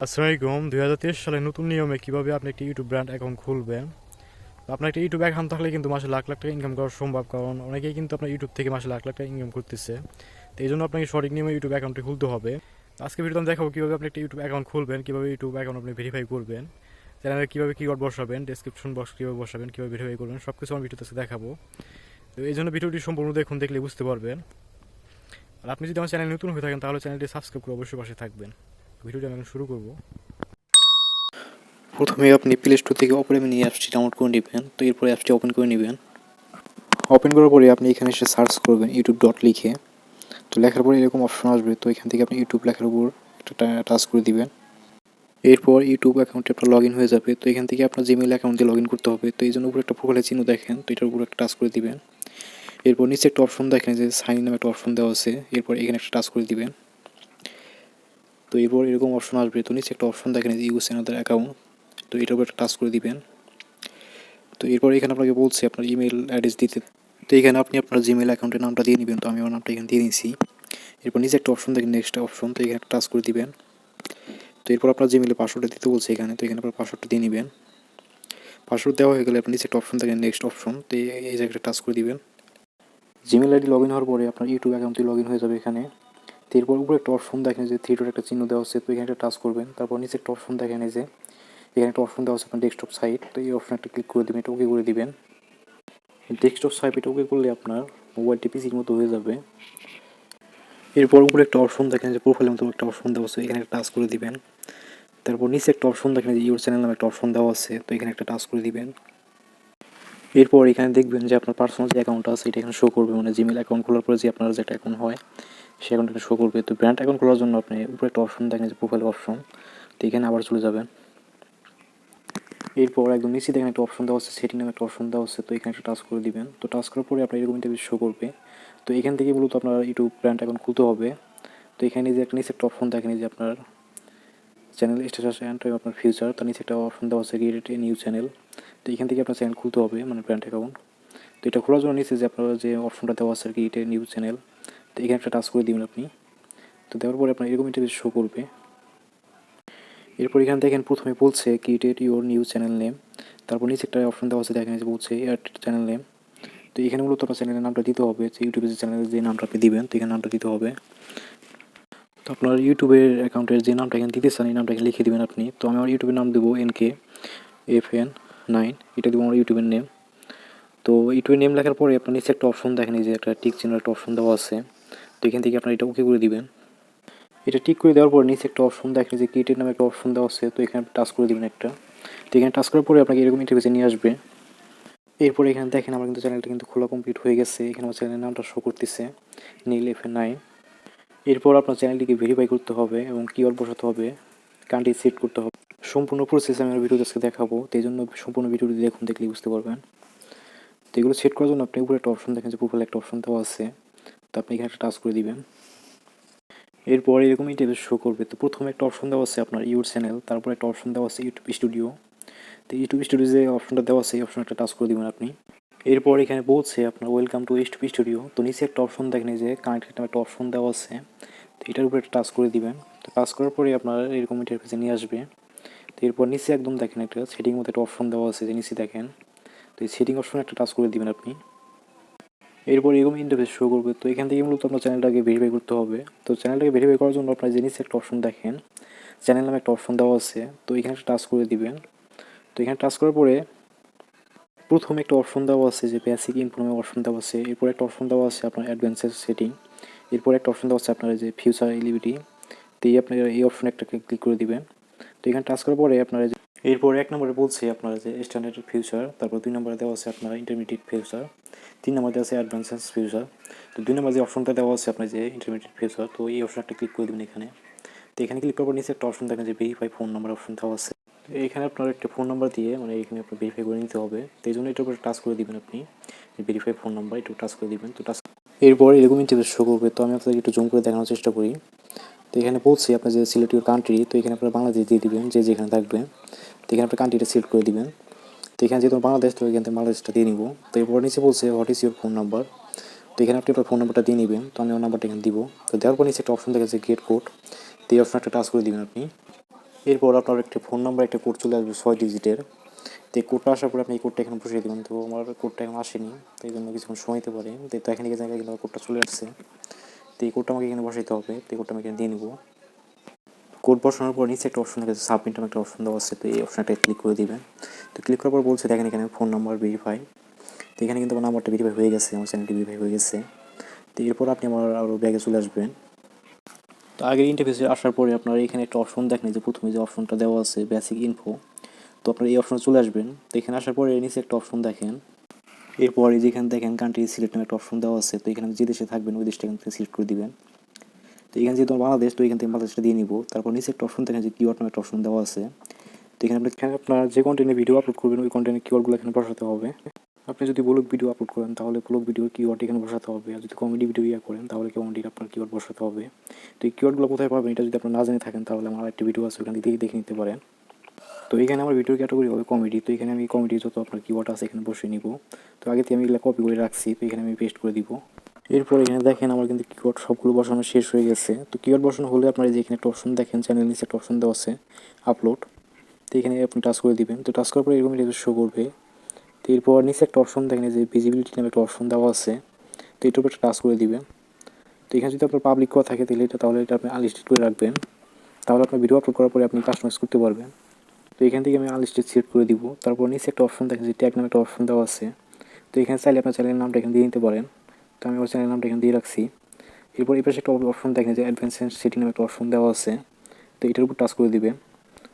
আসসালামু আলাইকুম। 2023 সালে নতুন নিয়মে কিভাবে আপনি একটি ইউটিউব ব্র্যান্ড অ্যাকাউন্ট খুলবেন। তো আপনার একটা ইউটিউব অ্যাকাউন্ট থাকলে কিন্তু মাসে লাখ লাখ টাকা ইনকাম করা সম্ভব, কারণ অনেকেই কিন্তু আপনার ইউটিউব থেকে মাসে লাখ লাখ টাকা ইনকাম করতেছে। তো এই জন্য আপনাকে সঠিক নিয়মে ইউটিউব অ্যাকাউন্টটি খুলতে হবে। তো আজকে ভিডিওতে আমি দেখাবো কীভাবে আপনি একটা ইউটিউব অ্যাকাউন্ট খুলবেন, কীভাবে ইউটিউব অ্যাকাউন্ট আপনি ভেরিফাই করবেন, চ্যানেলে কীভাবে কিওয়ার্ড বসাবেন, ডেসক্রিপশন বক্স কীভাবে বসাবেন, কীভাবে ভেরিফাই করবেন, সব কিছু আমার ভিডিওতে দেখাবো। তো এই জন্য ভিডিওটি সম্পূর্ণ দেখুন, দেখলে বুঝতে পারবেন। আর আপনি যদি আমার চ্যানেল নতুন হয়ে থাকেন তাহলে চ্যানেলটি সাবস্ক্রাইব করে অবশ্যই পাশে থাকবেন। ভিডিওটি আমি এখন শুরু করবো। প্রথমে আপনি প্লে স্টোর থেকে অপেরা নিয়ে অ্যাপসটি ডাউনলোড করে নেবেন। তো এরপর অ্যাপসটি ওপেন করে নেবেন। ওপেন করার পরে আপনি এখানে এসে সার্চ করবেন ইউটিউব ডট লিখে। তো লেখার পরে এরকম অপশন আসবে, তো এখান থেকে আপনি ইউটিউব লেখার উপর একটা টাচ করে দিবেন। এরপর ইউটিউব অ্যাকাউন্টে আপনার লগ ইন হয়ে যাবে। তো এখান থেকে আপনার জিমেইল অ্যাকাউন্ট দিয়ে লগ ইন করতে হবে। তো এই জন্য উপরে একটা প্রোফাইলের চিহ্ন দেখেন, তো এটার উপর একটা টাচ করে দিবেন। এরপর নিচে একটা অপশন দেখেন যে সাইন ইন নামে একটা অপশন দেওয়া আছে, এরপর এখানে একটা টাচ করে দিবেন। তো এরপর এরকম অপশন আসবে, তো নিচে একটা অপশন দেখেন যে ইউজ অ্যানাদার অ্যাকাউন্ট, তো এটার উপর একটা টাচ করে দিবেন। তো এরপর এখানে আপনাকে বলছে আপনার ইমেল অ্যাড্রেস দিতে। তো এখানে আপনি আপনার জিমেল অ্যাকাউন্টের নামটা দিয়ে নেবেন। তো আমি আমার নামটা এখানে দিয়ে নিয়েছি। এরপর নিচে একটা অপশন দেখেন নেক্সট অপশন, তো এখানে একটা টাচ করে দিবেন। তো এরপর আপনার জিমেলে পাসওয়ার্ডটা দিতে বলছে এখানে, তো এখানে আপনার পাসওয়ার্ডটা দিয়ে নেবেন। পাসওয়ার্ড দেওয়া হয়ে গেলে আপনি নিচে একটা অপশন দেখেন নেক্সট অপশন, তো এই জায়গাটা টাচ করে দিবেন। জিমেল আইডি লগ ইন হওয়ার পরে আপনার ইউটিউব অ্যাকাউন্টটি লগ ইন হয়ে যাবে এখানে। তো এরপর উপরে একটা অপশন দেখেন যে থ্রি ডট একটা চিহ্ন দেওয়া আছে, তো এখানে একটা টাচ করবেন। তারপর নিচে একটা অপশন দেখেন যে এখানে একটা অপশন দেওয়া আছে আপনার ডেস্কটপ সাইট, তো এই অপশন একটা ক্লিক করে দেবেন, এটা ওকে করে দিবেন। ডেস্কটপ সাইট এটা ওকে করলে আপনার মোবাইলটি পিসির মতো হয়ে যাবে। এরপর উপরে একটা অপশন দেখেন যে প্রোফাইলের মতো একটা অপশন দেওয়া আছে, এখানে একটা টাচ করে দিবেন। তারপর নিচে একটা অপশন দেখেন যে ইউর চ্যানেল নামে একটা অপশন দেওয়া আছে, তো এখানে একটা টাচ করে দিবেন। এরপর এখানে দেখবেন যে আপনার পার্সোনাল যে অ্যাকাউন্টটা আছে এটা এখানে শো করবে, মানে জিমেল অ্যাকাউন্ট খোলার পরে যে আপনার যেটা অ্যাকাউন্ট হয় সেই অ্যাকাউন্টটা শো করবে। তো ব্র্যান্ড অ্যাকাউন্ট খোলার জন্য আপনি উপরে একটা অপশন দেখেন যে প্রোফাইল অপশন, তো এখানে আবার চলে যাবেন। এরপর একদম নিচে দেখেন একটা অপশন দেওয়া আছে সেটিং নামে একটা অপশন দেওয়া আছে, তো এখানে একটা টাচ করে দিবেন। তো টাচ করার পরে আপনার এরকম ইন্টারভিউ শো করবে। তো এখান থেকে মূলত আপনার ইউটিউব ব্র্যান্ড অ্যাকাউন্ট খুলতে হবে। তো এখানে যে একটা নিচে একটা অপশন দেখেন যে আপনার চ্যানেল স্ট্যাটাস অ্যান্ড আপনার ফিউচার, তার নিচে একটা অপশন দেওয়া আছে ক্রিয়েট এ নিউ চ্যানেল। তো এখান থেকে আপনার চ্যানেল খুলতে হবে, মানে ব্র্যান্ড অ্যাকাউন্ট। তো এটা খোলার জন্য নিচে যে আপনার যে অপশনটা দেওয়া আছে ক্রিয়েট এ নিউ চ্যানেল, তো এখানে একটা টাচ করে দিবেন আপনি। তো দেওয়ার পরে আপনার এরকম ইন্টারভিউ শো করবে। এরপর এখানে দেখেন প্রথমে বলছে create your new channel name, তারপর নিচে একটা অপশন দেওয়া আছে দেখেন যে বলছে এড চ্যানেল নেম। তো এখানে মূলত আপনার চ্যানেলের নামটা দিতে হবে, যে ইউটিউবে যে চ্যানেলের যে নামটা আপনি দিবেন, তো এখানে নামটা দিতে হবে। তো আপনার ইউটিউবের অ্যাকাউন্টের যে নামটা এখানে দিতে চান এই নামটা এখানে লিখে দেবেন আপনি। তো আমি আমার ইউটিউবের নাম দেবো NKFN9, এটা দেবো আমার ইউটিউবের নেম। তো ইউটিউবের নেম লেখার পরে আপনার নিচে একটা অপশন দেখেন যে একটা টিক চিহ্ন একটা অপশন দেওয়া আছে, তো এখান থেকে আপনার এটা ওকে করে দিবেন। এটা টিক করে দেওয়ার পর নিচে একটা অপশন দেখেন যে ক্রিয়েটের নামে একটা অপশন দেওয়া আছে, তো এখানে টাচ করে দিবেন একটা। তো এখানে টাচ করার পরে আপনাকে এরকম ইন্টারফেসে নিয়ে আসবে। এরপর এখানে দেখেন আমার কিন্তু চ্যানেলটা কিন্তু খোলা কমপ্লিট হয়ে গেছে। এখানে আমার চ্যানেলের নামটা শো করতেছে NKFN9। এরপর আপনার চ্যানেলটিকে ভেরিফাই করতে হবে এবং কিওয়ার্ড বসাতে হবে, কান্ট্রি সেট করতে হবে। সম্পূর্ণ প্রসেস আমি আমার ভিডিওতে আজকে দেখাবো, তো এই জন্য সম্পূর্ণ ভিডিওটি দেখুন, দেখলেই বুঝতে পারবেন। তো এগুলো সেট করার জন্য আপনি উপরে একটা অপশন দেখেন যে প্রোফাইলে একটা অপশন দেওয়া আছে, তো আপনি এখানে একটা টাচ করে দিবেন। এরপর এরকম ইন্টারফেস শো করবে। তো প্রথমে একটা অপশন দেওয়া আছে আপনার ইউর চ্যানেল, তারপর একটা অপশন দেওয়া আছে ইউটিউব স্টুডিও। তো ইউটিউব স্টুডিও যে অপশনটা দেওয়া আছে এই অপশন একটা টাচ করে দিবেন আপনি। এরপর এখানে বলছে আপনার ওয়েলকাম টু ইউটিউব স্টুডিও। তো নিচে একটা অপশন দেখেন যে কানেক্টেড নামে একটা অপশন দেওয়া আছে, তো এটার উপরে একটা টাচ করে দিবেন। তো টাচ করার পরে আপনার এরকম ইন্টারফেসে নিয়ে আসবে। তো এরপর নিচে একদম দেখেন একটা সেটিং মতো একটা অপশন দেওয়া আছে, যে নিচে দেখেন, তো এই সেটিং অপশনে একটা টাচ করে দিবেন আপনি। এরপর এরকম ইন্টারফেস শো করবে। তো এখান থেকে মূলত আপনার চ্যানেলটাকে ভেরিফাই করতে হবে। তো চ্যানেলটাকে ভেরিফাই করার জন্য আপনার যে নিচে একটা অপশন দেখেন চ্যানেল নামে একটা অপশন দেওয়া আছে, তো এখানে একটা টাচ করে দিবেন। তো এখানে টাচ করার পরে প্রথমে একটা অপশন দেওয়া আছে যে বেসিক ইনফো নামে অপশন দেওয়া আছে, এরপর একটা অপশন দেওয়া আছে আপনার অ্যাডভান্সের সেটিং, এরপর একটা অপশন দেওয়া আছে আপনার যে ফিউচার এলিবিলিটি, তো এই আপনার এই অপশনে একটা ক্লিক করে দিবেন। তো এখানে টাচ করার পরে আপনার এরপর 1 নম্বরে বলছে আপনার যে স্ট্যান্ডার্ড ফিউচার, তারপর 2 নম্বরে দেওয়া আছে আপনার ইন্টারমিডিয়েট ফিউচার, 3 নম্বরে দেওয়া আছে অ্যাডভান্সেস ফিউচার। তো 2 নম্বর যে অপশনটা দেওয়া আছে আপনার যে ইন্টারমিডিয়েট ফিউচার, তো এই অপশন একটা ক্লিক করে দেবেন এখানে। তো এখানে ক্লিক করার পর নিচে একটা অপশন দেখেন যে ভেরিফাই ফোন নাম্বার অপশন দেওয়া আছে, এখানে আপনার একটা ফোন নাম্বার দিয়ে মানে এখানে আপনার ভেরিফাই করে নিতে হবে। তো এই জন্য এটার উপরে টাচ করে দিবেন আপনি, ভেরিফাই ফোন নাম্বার একটু টাচ করে দিবেন। তো টাচ এরপর এরকম ইন্টারফেস শো করবে। তো আমি আপনাদের একটু জুম করে দেখানোর চেষ্টা করি। তো এখানে বলছি আপনার যে সিলেক্ট ইউর কান্ট্রি, তো এখানে আপনার বাংলাদেশ দিয়ে দিবেন যে যেখানে থাকবে। তো এখানে আপনার কান্ট্রিটা সিলেক্ট করে দিবেন। তো এখানে যেহেতু বাংলাদেশ, তো এখান থেকে বাংলাদেশটা দিয়ে নিব। তো এরপর নিচে বলছে what is your phone number, তো এখানে আপনি আপনার ফোন নাম্বারটা দিয়ে নেবেন। তো আমি আমার নাম্বারটা এখানে দিব। তো দেওয়ার পর নিচে একটা অপশন দেখা যাচ্ছে গেট কোড, তো এই অপশন একটা টাচ করে দিবেন আপনি। এরপর আপনার একটা ফোন নাম্বার একটা কোড চলে আসবে 6 ডিজিটের। তো এই কোডটা আসার পরে আপনি এই কোডটা এখানে বসিয়ে দেবেন। তো আমার কোডটা এখন আসেনি, তো এই জন্য কিছুক্ষণ সময় নিতে পারে। তো এখানে জায়গায় কিন্তু আমার কোডটা চলে আসছে। তো এই কোডটা আমাকে এখানে বসাইতে হবে। তো এই কোডটা আমি এখানে দিয়ে নিব। কোড বসানোর পর নিচে একটা অপশন থাকে, সাবমিট নামে একটা অপশন দেওয়া আছে। তো এই অপশনটা ক্লিক করে দিবেন। তো ক্লিক করার পর বলছে দেখেন এখানে ফোন নাম্বার ভেরিফাই। তো এখানে কিন্তু আমার নাম্বারটা ভেরিফাই হয়ে গেছে, আমার চ্যানেলটি ভেরিফাই হয়ে গেছে। তো এরপর আপনি আমার আরও ব্যাগে চলে আসবেন। তো আগের ইন্টারফেসে আসার পরে আপনার এখানে একটা অপশন দেখেন, যে প্রথমে যে অপশনটা দেওয়া আছে বেসিক ইনফো। তো আপনার এই অপশনে চলে আসবেন। তো এখানে আসার পরে নিচে একটা অপশন দেখেন, এরপর এই যেখানে দেখেন কান্ট্রি সিলেক্ট নামে একটা অপশন দেওয়া আছে। তো এখানে যে দেশে থাকবেন ওই দেশটা এখান থেকে সিলেক্ট করে দিবেন। তো এখানে যেহেতু বাংলাদেশ, তো এখান থেকে বাংলাদেশটা দিয়ে নিব। তারপর নিচে একটা অপশন দেখেন যে কিওয়ার্ড নামে একটা অপশন দেওয়া আছে। তো এখানে আপনার যে কন্টেন্টে ভিডিও আপলোড করবেন ওই কন্টেন্টের কিওয়ার্ডগুলো এখানে বসাতে হবে। আপনি যদি ব্লগ ভিডিও আপলোড করেন তাহলে ব্লগ ভিডিওর কিওয়ার্ড এখানে বসাতে হবে, আর যদি কমেডি ভিডিও করেন তাহলে কমেডির আপনার কিওয়ার্ড বসাতে হবে। তো এই কিওয়ার্ডগুলো কোথায় পাবেন এটা যদি আপনার না জেনে থাকেন তাহলে আমার একটা ভিডিও আছে, ওখান থেকে দেখে নিতে পারেন। তো এখানে আমার ভিডিওর ক্যাটাগরি হবে কমেডি। তো এখানে আমি কমেডি যত আপনার কিওয়ার্ড আছে এখানে বসিয়ে নিব। তো আগে থেকে আমি এগুলো কপি করে রাখছি, তো এখানে আমি পেস্ট করে দিব। এরপর এখানে দেখেন আমার কিন্তু কিওয়ার্ড সবগুলো বসানো শেষ হয়ে গেছে। তো কিওয়ার্ড বসানো হলে আপনার যে এখানে একটা অপশন দেখেন, চ্যানেল নিচে একটা অপশন দেওয়া আছে আপলোড। তো এখানে আপনি টাচ করে দিবেন। তো টাচ করার পরে এরকম শো করবে। তো এরপর নিচে একটা অপশন দেখেন যে ভিজিবিলিটি নামে একটা অপশন দেওয়া আছে। তো এটার উপর টাচ করে দিবেন। তো এখানে যদি আপনার পাবলিক করা থাকে তাহলে এটা আপনি আনলিস্টেড করে রাখবেন। তাহলে আপনার ভিডিও আপলোড করার পরে আপনি কাস্টমাইজ করতে পারবেন। তো এখান থেকে আমি আনলিস্টেড সিলেক্ট করে দিব। তারপর নিচে একটা অপশন দেখেন যে ট্যাগ নামে একটা অপশন দেওয়া আছে। তো এখানে চাইলে আপনার চ্যানেলের নামটা এখানে দিয়ে নিতে পারেন। তো আমি আমার চ্যানেলের নামটা এখানে দিয়ে রাখছি। এরপর এই পাশে একটা অপশন দেখেন যে অ্যাডভান্স সেটিং নামে একটা অপশন দেওয়া আছে। তো এটার উপর টাচ করে দিবেন।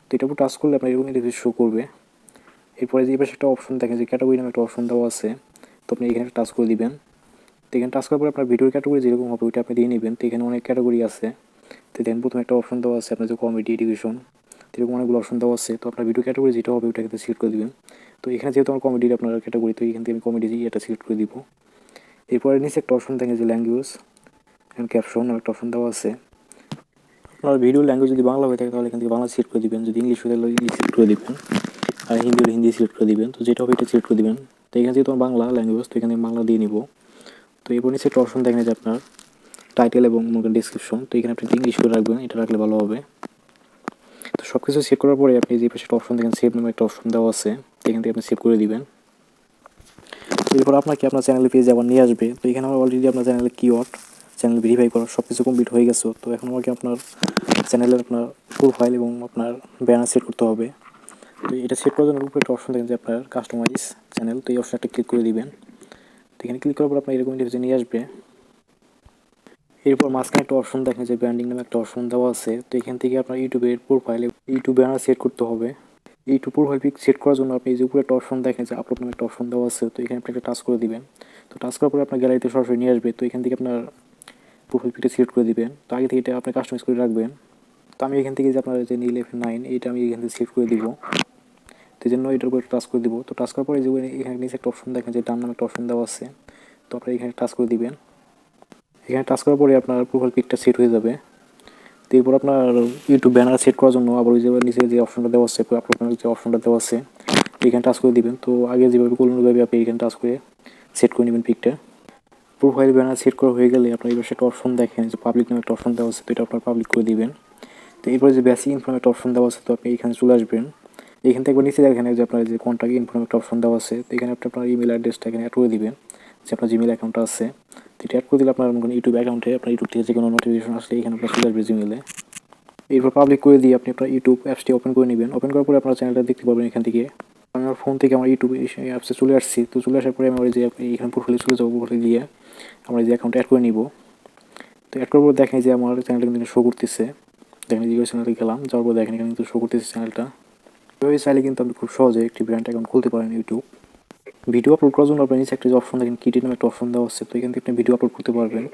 তো এটার উপর টাচ করলে আপনার এরকম ইন্টারফেস শো করবে। এরপরে যে এই পাশে একটা অপশন দেখেন যে ক্যাটাগরি নামে একটা অপশন দেওয়া আছে। তো আপনি এখানে টাচ করে দিবেন। তো এখানে টাচ করার পরে আপনার ভিডিওর ক্যাটাগরি যেরকম হবে ওইটা আপনি দিয়ে নেবেন। তো এখানে অনেক ক্যাটাগরি আছে। তো দেন প্রথমে একটা অপশন দেওয়া আছে আপনার যে কমেডি এডুকেশন, এরকম অনেকগুলো অপশন দেওয়া আছে। তো আপনার ভিডিও ক্যাটাগরি যেটা হবে ওইটা কিন্তু সিলেক্ট করে দেবেন। তো এখানে যেহেতু আমার কমেডির আপনার ক্যাটাগরি, তো এখান থেকে আমি কমেডি এটা সিলেক্ট করে দিব। এরপরে নিচে একটা অপশন থাকে যে ল্যাঙ্গুয়েজ অ্যান্ড ক্যাপশন একটা অপশন দেওয়া আছে। আপনার ভিডিও ল্যাঙ্গুয়েজ যদি বাংলা হয়ে থাকে তাহলে এখান থেকে বাংলা সিলেক্ট করে দিবেন, যদি ইংলিশ হয়ে তাহলে ইংলিশ সিলেক্ট করে দিবেন, আর হিন্দি হলে হিন্দি সিলেক্ট করে দিবেন। তো যেটা হবে এটা সিলেক্ট করে দিবেন। তো এখানে যেহেতু আমার বাংলা ল্যাঙ্গুয়েজ, তো এখানে বাংলা দিয়ে নিব। তো এরপর নিচে একটা অপশন দেখেন যে আপনার টাইটেল এবং ডিসক্রিপশন। তো এখানে আপনি ইংলিশ করে রাখবেন, এটা রাখলে ভালো হবে। তো সব কিছু সেভ করার পরে আপনি যে পাশে একটা অপশন দেখেন সেভ নামে একটা অপশন দেওয়া আছে, এখান থেকে আপনি সেভ করে দিবেন। এরপর আপনাকে আপনার চ্যানেলের পেজে আবার নিয়ে আসবে। তো এখানে আমার অলরেডি আপনার চ্যানেলের কিওয়ার্ড, চ্যানেল ভেরিফাই করা সব কিছু কমপ্লিট হয়ে গেছে। তো এখন আমাকে আপনার চ্যানেলের আপনার প্রোফাইল এবং আপনার ব্যানার সেট করতে হবে। তো এটা সেট করার জন্য উপরে একটা অপশন দেখেন যে আপনার কাস্টমাইজ চ্যানেল। তো এই অপশনটা ক্লিক করে দিবেন। তো এখানে ক্লিক করার পর আপনার এরকম ইন্টারফেসে নিয়ে আসবে। এরপর মাঝখানে একটা অপশন দেখেন যে ব্র্যান্ডিং নামে একটা অপশন দেওয়া আছে। তো এখান থেকে আপনার ইউটিউবের প্রোফাইল ইউটিউব ব্যানার সেট করতে হবে। ইউটিউব প্রোফাইল পিক সেট করার জন্য আপনি এই যে উপরে একটা অপশন দেখেন যে আপলোড নামে একটা অপশন দেওয়া আছে। তো এখানে আপনি একটা টাচ করে দিবেন। তো টাচ করার পরে আপনার গ্যালারিতে সরাসরি নিয়ে আসবে। তো এখান থেকে আপনার প্রোফাইল পিকটা সিলেক্ট করে দিবেন। তো আগে থেকে এটা আপনি কাস্টমাইজ করে রাখবেন। তো আমি এখান থেকে যে আপনার যে নীল এইটা আমি এখান থেকে সিলেক্ট করে দিব। তো এই জন্য এটার উপর টাচ করে দিব। তো টাচ করার পরে যে এখানে নিচে একটা অপশন দেখেন যে ডান নামে একটা অপশন দেওয়া আছে। তো আপনি এখানে টাচ করে দিবেন। এখানে টাচ করার পরে আপনার প্রোফাইল পিকটা সেট হয়ে যাবে। তো এরপর আপনার ইউটিউব ব্যানার সেট করার জন্য আবার ওই যে নিচে যে অপশনটা দেওয়া আছে, আপনার যে অপশনটা দেওয়া আছে এখানে টাচ করে দিবেন। তো আগে যেভাবে করলেন ওইভাবে আপনি এখানে টাচ করে সেট করে নেবেন পিকটা। প্রোফাইল ব্যানার সেট করা হয়ে গেলে আপনার এবার একটা অপশন দেখেন যে পাবলিক নামে একটা অপশন দেওয়া আছে। তো এটা আপনার পাবলিক করে দিবেন। তো এরপরে যে বেসিক ইনফর্ম একটা অপশন দেওয়া আছে, তো আপনি এখানে চলে আসবেন। এখান থেকে একবার নিচে দেখেন যে আপনার যে কন্ট্যাক্ট ইনফর্ম একটা অপশন দেওয়া আছে। তো এখানে আপনি আপনার ইমেল অ্যাড্রেসটা এখানে অ্যাড করে দিবেন, যে আপনার জিমেল অ্যাকাউন্টটা আছে। তো এটা অ্যাড করে দিলে আপনার ইউটিউব অ্যাকাউন্টে আপনার ইউটিউব থেকে যে কোনো নোটিফিকেশন আসলে এখানে আপনার চলে আসবে জিমেলে। এরপর পাবলিক করে দিয়ে আপনি আপনার ইউটিউব অ্যাপসটি ওপেন করে নেবেন। ওপেন করার পরে আপনার চ্যানেলটা দেখতে পারবেন এখান থেকে। আমি আমার ফোন থেকে আমার ইউটিউব অ্যাপসে চলে আসছি। তো চলে আসার পরে আমি যে এখানে প্রোফাইলে চলে যাবো, প্রোফাইলে গিয়ে আমরা যে অ্যাকাউন্ট অ্যাড করে নিব। তো অ্যাড করার পর দেখেন যে আমার চ্যানেলটা কিন্তু শো করতেছে। দেখেন জিও চ্যানেলে গেলাম, যাওয়ার পর দেখেন এখানে কিন্তু শো করতেছে চ্যানেলটা। এভাবে চাইলে কিন্তু আপনি খুব সহজে একটি ব্র্যান্ড অ্যাকাউন্ট খুলতে পারেন ইউটিউব। ভিডিও আপলোড করার জন্য আপনার নিচে একটা যে অপশন দেখেন ক্রিয়েটিভ নামে একটা অপশন দেওয়া আছে। তো এখান থেকে আপনি ভিডিও আপলোড করতে পারবেন।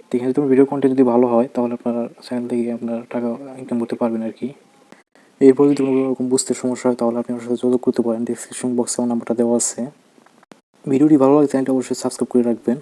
তো এখানে যদি ভিডিও কন্টেন্ট যদি ভালো হয় তাহলে আপনার চ্যানেল থেকে আপনার টাকা ইনকাম করতে পারবেন আর কি। এরপর যদি কোনো রকম বুঝতে সমস্যা হয় তাহলে আপনি আমার সাথে যোগাযোগ করতে পারেন। ডেসক্রিপশন বক্সে আমার নাম্বারটা দেওয়া আছে। ভিডিওটি ভালো লাগে চ্যানেলটা অবশ্যই সাবস্ক্রাইব করে রাখবেন।